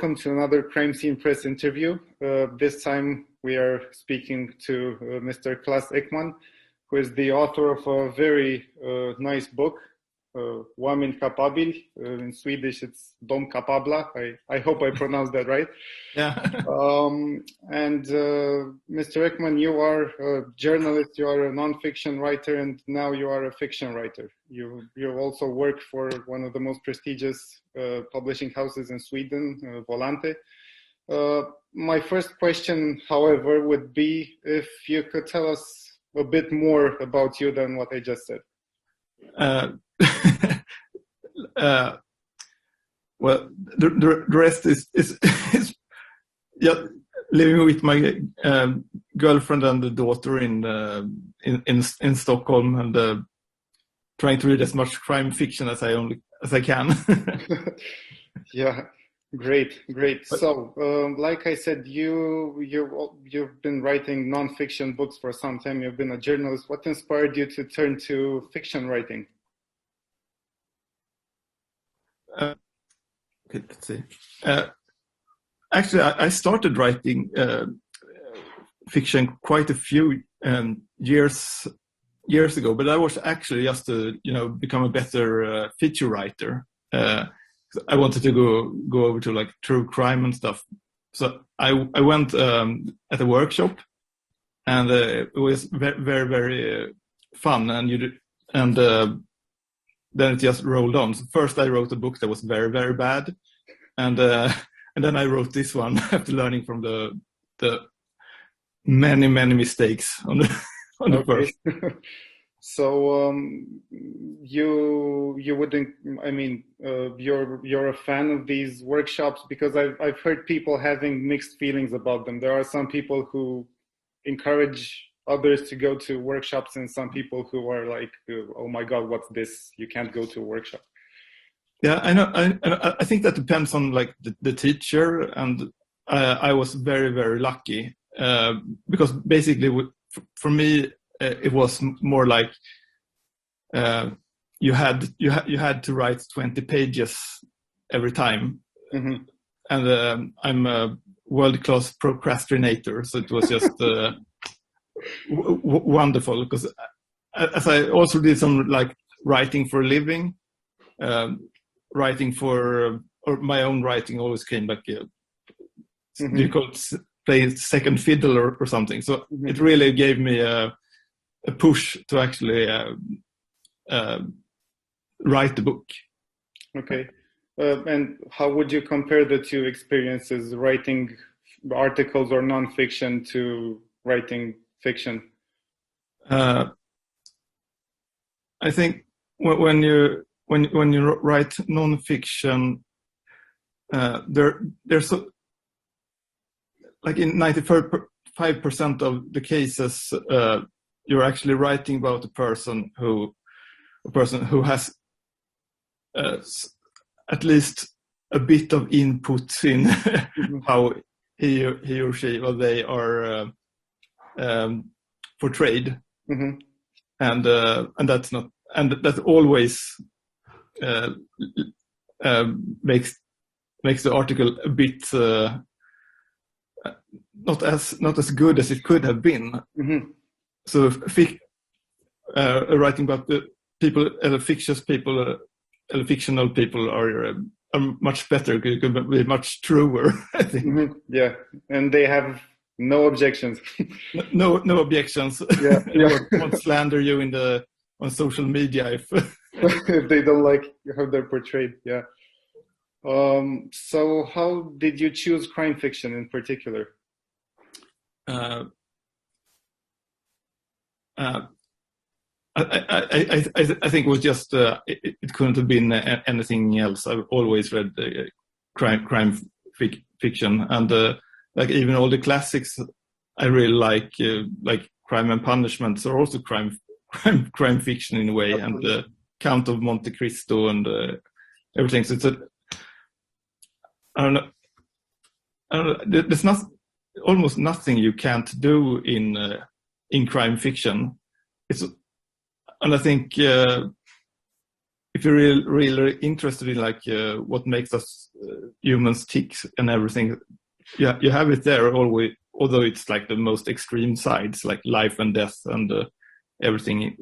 welcome to another Crime Scene Press interview. This time we are speaking to Mr. Klas Ekman, who is the author of a very nice book, Oameni, capabili. In Swedish, it's Dom Capabla. I hope I pronounced that right. Yeah. And Mr. Ekman, you are a journalist, you are a non-fiction writer, and now you are a fiction writer. You also work for one of the most prestigious publishing houses in Sweden, Volante. My first question, however, would be if you could tell us a bit more about you than what I just said. Well, the rest is yeah, living with my girlfriend and the daughter in Stockholm, and trying to read as much crime fiction as I can. Yeah, great. So, like I said, you've been writing non-fiction books for some time. You've been a journalist. What inspired you to turn to fiction writing? Okay, let's see. Actually, I started writing fiction quite a few years ago, but I was actually just to become a better feature writer. I wanted to go over to like true crime and stuff. So I went at a workshop, and it was very, very, very fun. And then it just rolled on. So first I wrote a book that was very, very bad, and then I wrote this one after learning from the many mistakes on the first. So you wouldn't? I mean, you're a fan of these workshops, because I've heard people having mixed feelings about them. There are some people who encourage others to go to workshops, and some people who are like, "Oh my God, what's this? You can't go to a workshop." Yeah, I know. I think that depends on like the teacher, and I was very, very lucky because basically for me it was more like you had to write 20 pages every time, mm-hmm. And I'm a world-class procrastinator, so it was just wonderful, because as I also did some like writing for a living. Writing for or my own writing always came like mm-hmm. you could play second fiddle or something. So mm-hmm. It really gave me a push to actually write the book. Okay, and how would you compare the two experiences, writing articles or nonfiction to writing fiction? I think when you write non-fiction, there's so, like in 95% of the cases, you're actually writing about a person who has at least a bit of input in mm-hmm. how he or she or they are portrayed, mm-hmm. and that's not, and that always makes the article a bit not as good as it could have been. Mm-hmm. So writing about the people, fictional people are much better. It could be much truer, I think. Mm-hmm. Yeah, and they have no objections. no objections. Yeah, yeah. Won't slander you on social media if they don't like how they're portrayed. Yeah. So how did you choose crime fiction in particular? I think it was just it couldn't have been anything else. I've always read crime fiction, and like even all the classics I really like Crime and Punishment are also crime fiction in a way. Absolutely. And Count of Monte Cristo and everything. So it's I don't know. There's almost nothing you can't do in crime fiction. And I think if you're really interested in like what makes us humans tick and everything, you have it there always. Although it's like the most extreme sides, like life and death and everything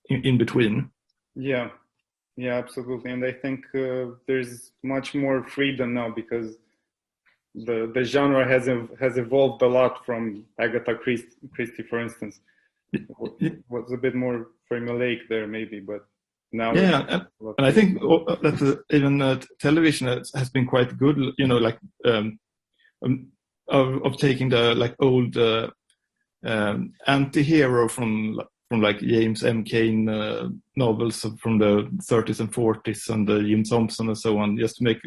in between. Yeah, absolutely. And I think there's much more freedom now because the genre has evolved a lot from Agatha Christie, for instance. It was a bit more formulaic there, maybe, but now. Yeah, and I think that even television has been quite good. You know, like of taking the like old anti-hero from like James M. Cain novels from the 30s and 40s and Jim Thompson and so on, just to make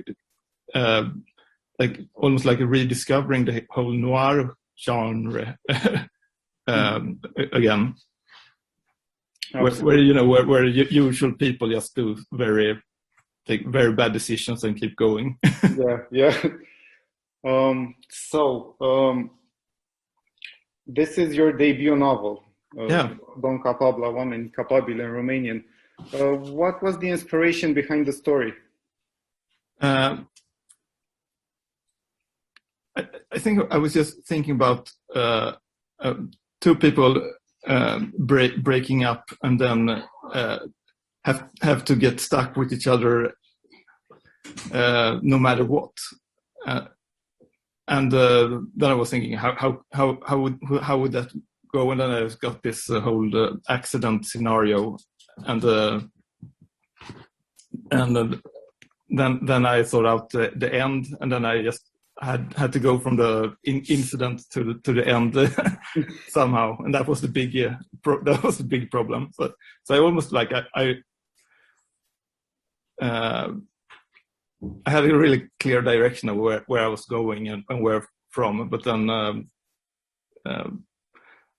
like almost like rediscovering the whole noir genre again, where you know where usual people just take very bad decisions and keep going. Yeah. This is your debut novel. Don Capabla, Oameni, capabili in Romanian. What was the inspiration behind the story? I think I was just thinking about two people breaking up and then have to get stuck with each other no matter what. And then I was thinking, how would that go? And then I got this whole accident scenario, and then I thought out the end, and then I just had to go from the incident to the end somehow, and that was the big that was the big problem. So I almost like I had a really clear direction of where I was going and where from, but then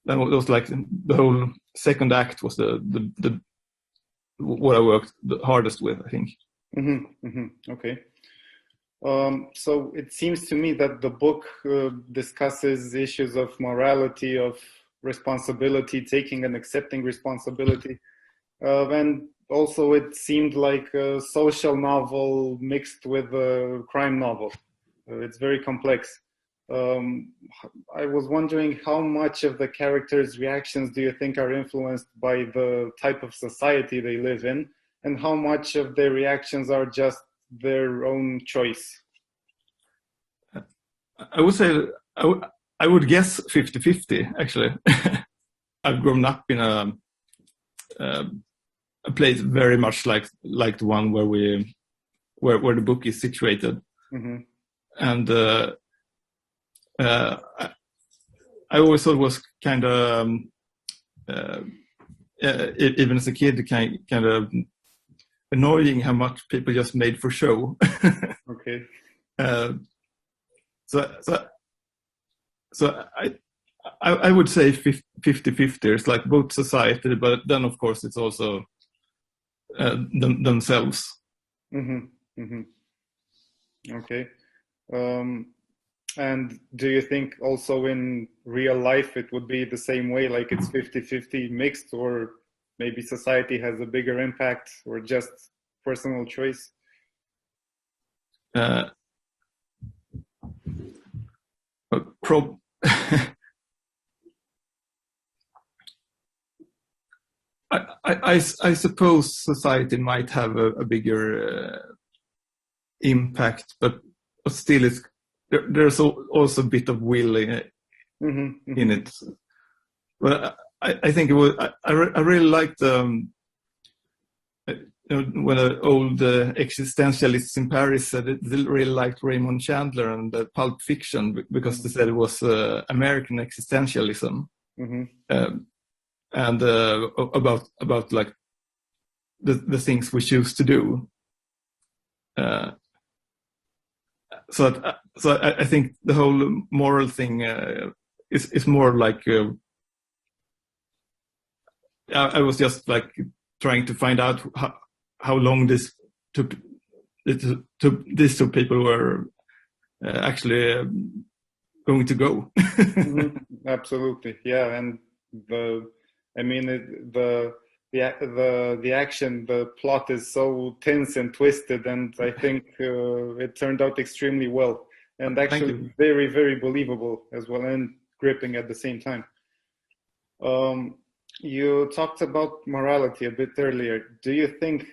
it was like the whole second act was the what I worked the hardest with, I think. Okay. So it seems to me that the book discusses issues of morality, of responsibility, taking and accepting responsibility, and also it seemed like a social novel mixed with a crime novel. It's very complex. I was wondering how much of the characters' reactions do you think are influenced by the type of society they live in, and how much of their reactions are just their own choice? I would say I would guess 50-50 actually. I've grown up in a place very much like the one where the book is situated, and I always thought it was kind of even as a kid kind of annoying how much people just made for show. Okay. So I would say 50-50. It's like both society, but then of course it's also themselves. Okay. And do you think also in real life it would be the same way, like it's 50-50 mixed, or maybe society has a bigger impact, or just personal choice? Mm-hmm. I suppose society might have a bigger impact, but still there's also a bit of will in it. In it. But I think it was I really liked when an old existentialists in Paris said they really liked Raymond Chandler and Pulp Fiction because they said it was American existentialism, and about like the things we choose to do. So I think the whole moral thing is more like I was just like trying to find out how long this took. These two people were actually going to go. Absolutely, yeah. And the the action, the plot is so tense and twisted, and I think it turned out extremely well, and actually very, very believable as well, and gripping at the same time. You talked about morality a bit earlier. Do you think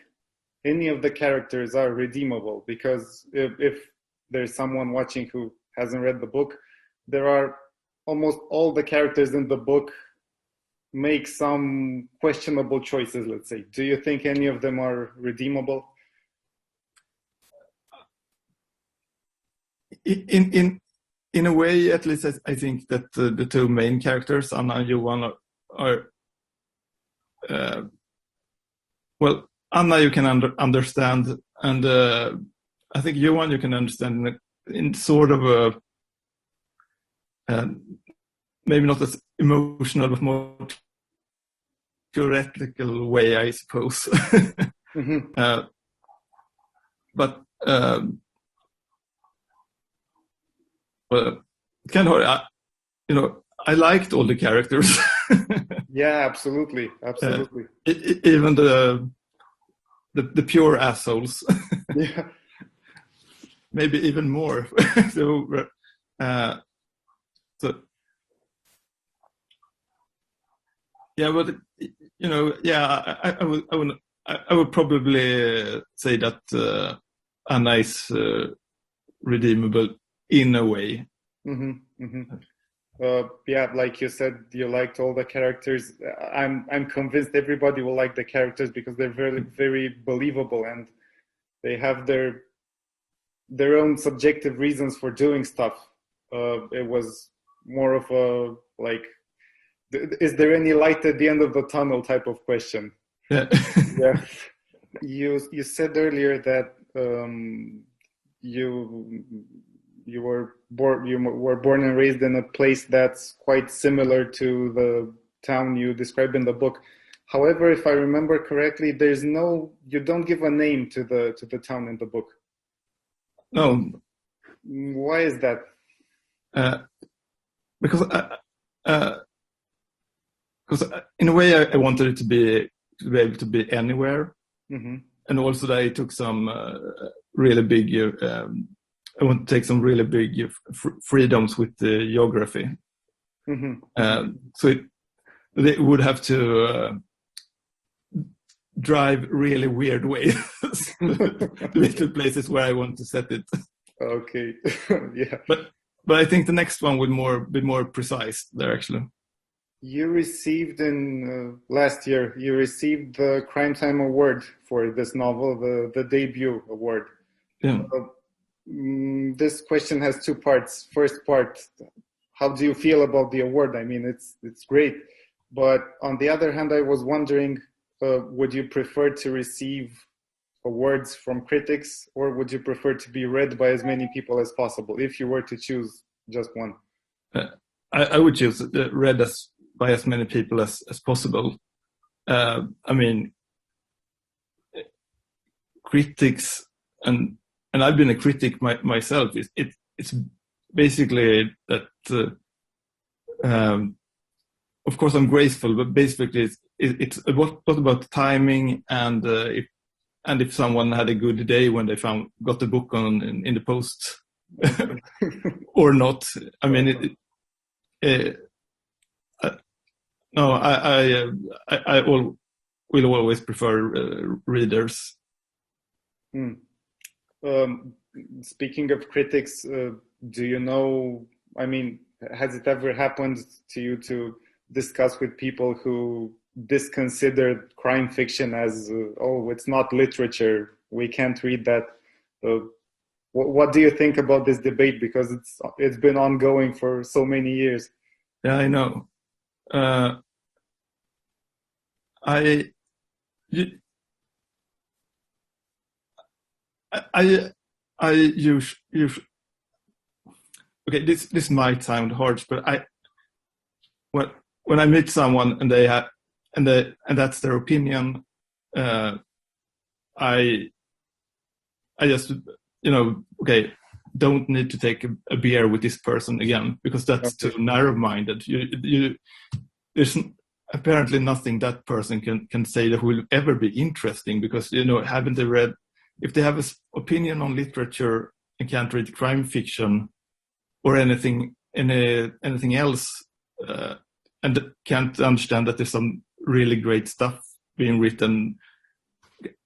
any of the characters are redeemable? Because if there's someone watching who hasn't read the book, there are almost all the characters in the book make some questionable choices, let's say. Do you think any of them are redeemable? In a way, at least, I think that the two main characters, Anna and Johan, are well, Anna you can understand, and I think Johan you can understand in sort of a maybe not as emotional but more theoretical way, I suppose. Mm-hmm. But kind of, I liked all the characters. Yeah, absolutely. Even the pure assholes. Yeah. Maybe even more. So yeah, but I would probably say that Anna is redeemable in a way. Mm-hmm. Mm-hmm. Yeah, like you said, you liked all the characters. I'm convinced everybody will like the characters because they're very, very believable, and they have their own subjective reasons for doing stuff. It was more of a like, is there any light at the end of the tunnel type of question. Yeah. Yeah. You said earlier that you were born and raised in a place that's quite similar to the town you describe in the book. However, if I remember correctly, you don't give a name to the town in the book. No. Why is that? Because in a way I wanted it to be able to be anywhere. Mm-hmm. And also that I took some really big I want to take some really big freedoms with the geography. Mm-hmm. So they would have to drive really weird ways to places where I want to set it. Okay. Yeah. But I think the next one would be more precise there, actually. You received last year, you received the Crime Time Award for this novel, the debut award. Yeah. This question has two parts. First part, how do you feel about the award? I mean, it's great. But on the other hand, I was wondering, would you prefer to receive awards from critics, or would you prefer to be read by as many people as possible, if you were to choose just one? I would choose read by as many people as possible. I mean, critics, and I've been a critic myself. It's basically that. Of course, I'm graceful, but basically, it's what about timing and if someone had a good day when they got the book in the post or not. I mean, no, I will always prefer readers. Speaking of critics, do you know, I mean, has it ever happened to you to discuss with people who disconsider crime fiction as, it's not literature, we can't read that? What do you think about this debate? Because it's been ongoing for so many years. Yeah, I know. I use okay. This might sound harsh, but when I meet someone and they have and that's their opinion, I just okay, don't need to take a beer with this person again because that's too narrow-minded. apparently nothing that person can say that will ever be interesting, because, haven't they read, if they have an opinion on literature and can't read crime fiction or anything else, and can't understand that there's some really great stuff being written.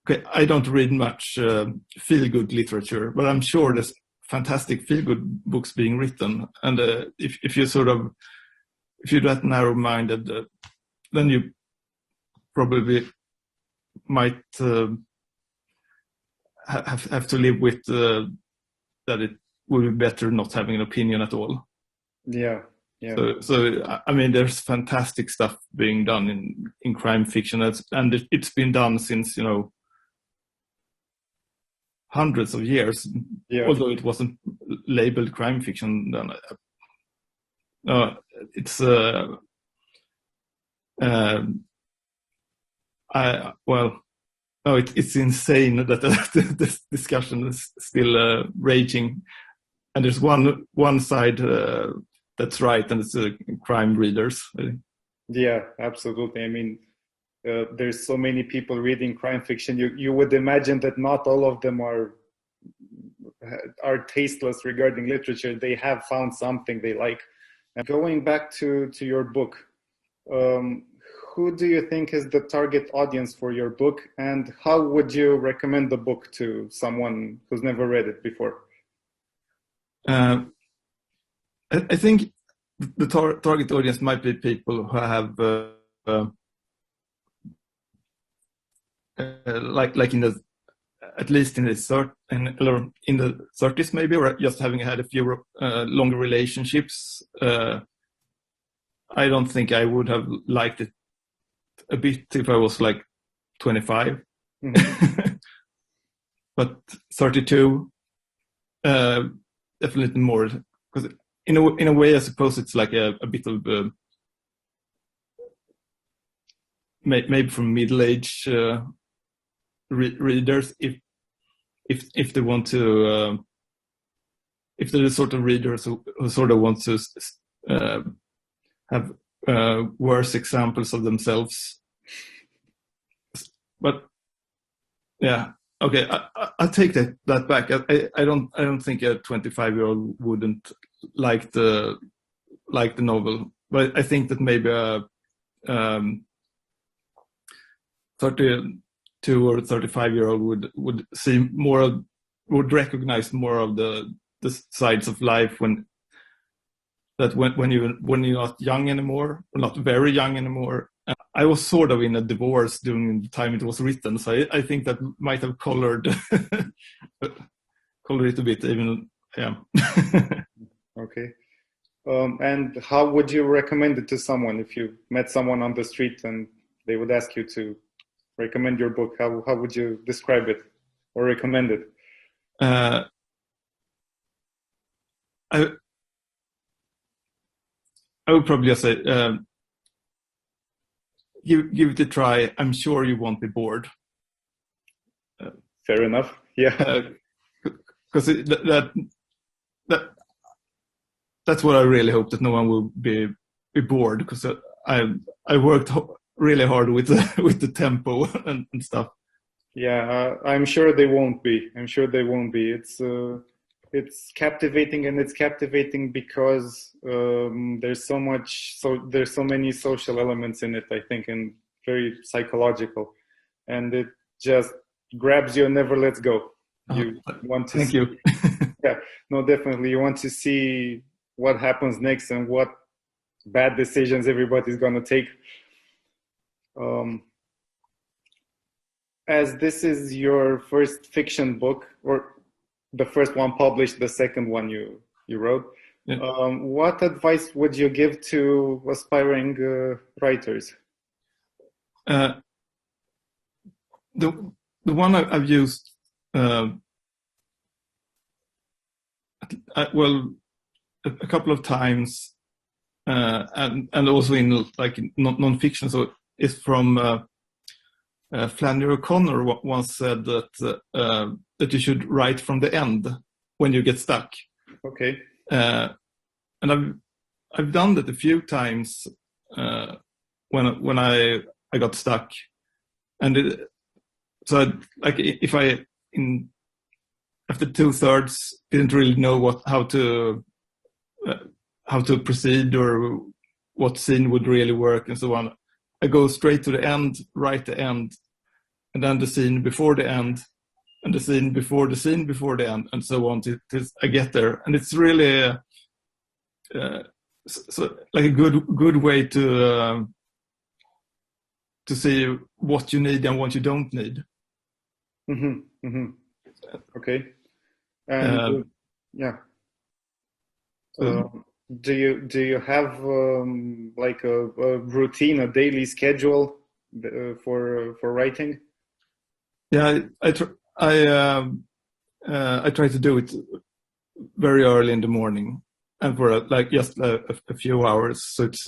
Okay, I don't read much feel-good literature, but I'm sure there's fantastic feel-good books being written. And if you're that narrow-minded, then you probably might have to live with that it would be better not having an opinion at all. Yeah. So I mean, there's fantastic stuff being done in crime fiction, and it's been done since hundreds of years. Yeah. Although it wasn't labeled crime fiction then. It's it's insane that this discussion is still raging, and there's one side that's right, and it's crime readers. Yeah, absolutely. I mean, there's so many people reading crime fiction. You would imagine that not all of them are tasteless regarding literature. They have found something they like. And going back to your book, who do you think is the target audience for your book, and how would you recommend the book to someone who's never read it before? I think the target audience might be people who have like in the, at least in the 30s maybe, or just having had a few longer relationships. I don't think I would have liked it a bit if I was like 25. Mm-hmm. But 32, definitely more, because in a way I suppose it's like a bit of maybe from middle-age readers, if they want to, if they're the sort of readers who sort of want to have worse examples of themselves. But yeah, okay, I'll take that back. I don't think a 25-year-old wouldn't like the novel, but I think that maybe a 32 or 35-year-old would see more, would recognize more of the sides of life when you're not young anymore, or not very young anymore. I was sort of in a divorce during the time it was written, so I think that might have colored it a bit, even. Yeah. Okay. And how would you recommend it to someone if you met someone on the street and they would ask you to recommend your book? How would you describe it or recommend it? I would probably just say, give it a try. I'm sure you won't be bored. Fair enough. Yeah. Because that's what I really hope, that no one will be bored, because I worked really hard with the tempo and stuff. Yeah, I'm sure they won't be. It's captivating, and it's captivating because there's so many social elements in it, I think, and very psychological, and it just grabs you and never lets go. You want to Thank you. Yeah, no, definitely. You want to see what happens next and what bad decisions everybody's going to take. As this is your first fiction book, or the first one published, the second one you wrote, yeah. What advice would you give to aspiring writers? The one I've used, a couple of times, and also in like non-fiction, so it's from Flannery O'Connor once said that you should write from the end when you get stuck. Okay. And I've done that a few times, when I got stuck, and so like if I after 2/3 didn't really know how to proceed or what scene would really work and so on, I go straight to the end, write the end, and then the scene before the end, and the scene before the end, and so on till I get there. And it's really so like a good way to see what you need and what you don't need. Mm-hmm. Mm-hmm. Okay. And yeah. Do you have like a routine, a daily schedule for writing? Yeah, I try to do it very early in the morning, and for like just a few hours. So it's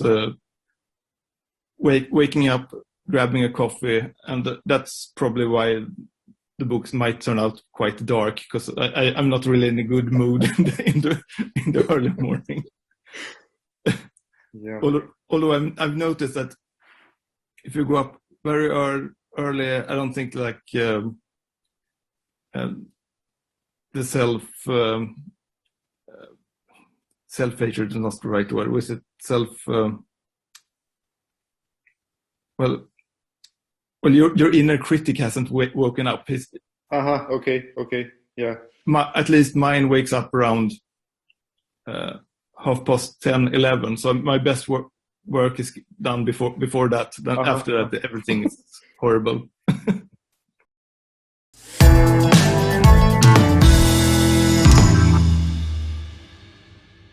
waking up, grabbing a coffee, and that's probably why the books might turn out quite dark, because I'm not really in a good mood in the early morning. Yeah. Although I've noticed that if you go up very early, I don't think like the self-hatred is not the right word. Was it well, your inner critic hasn't woken up. Okay. Yeah. At least mine wakes up around 10:30, 11. So my best work is done before that. Then after that, everything is horrible.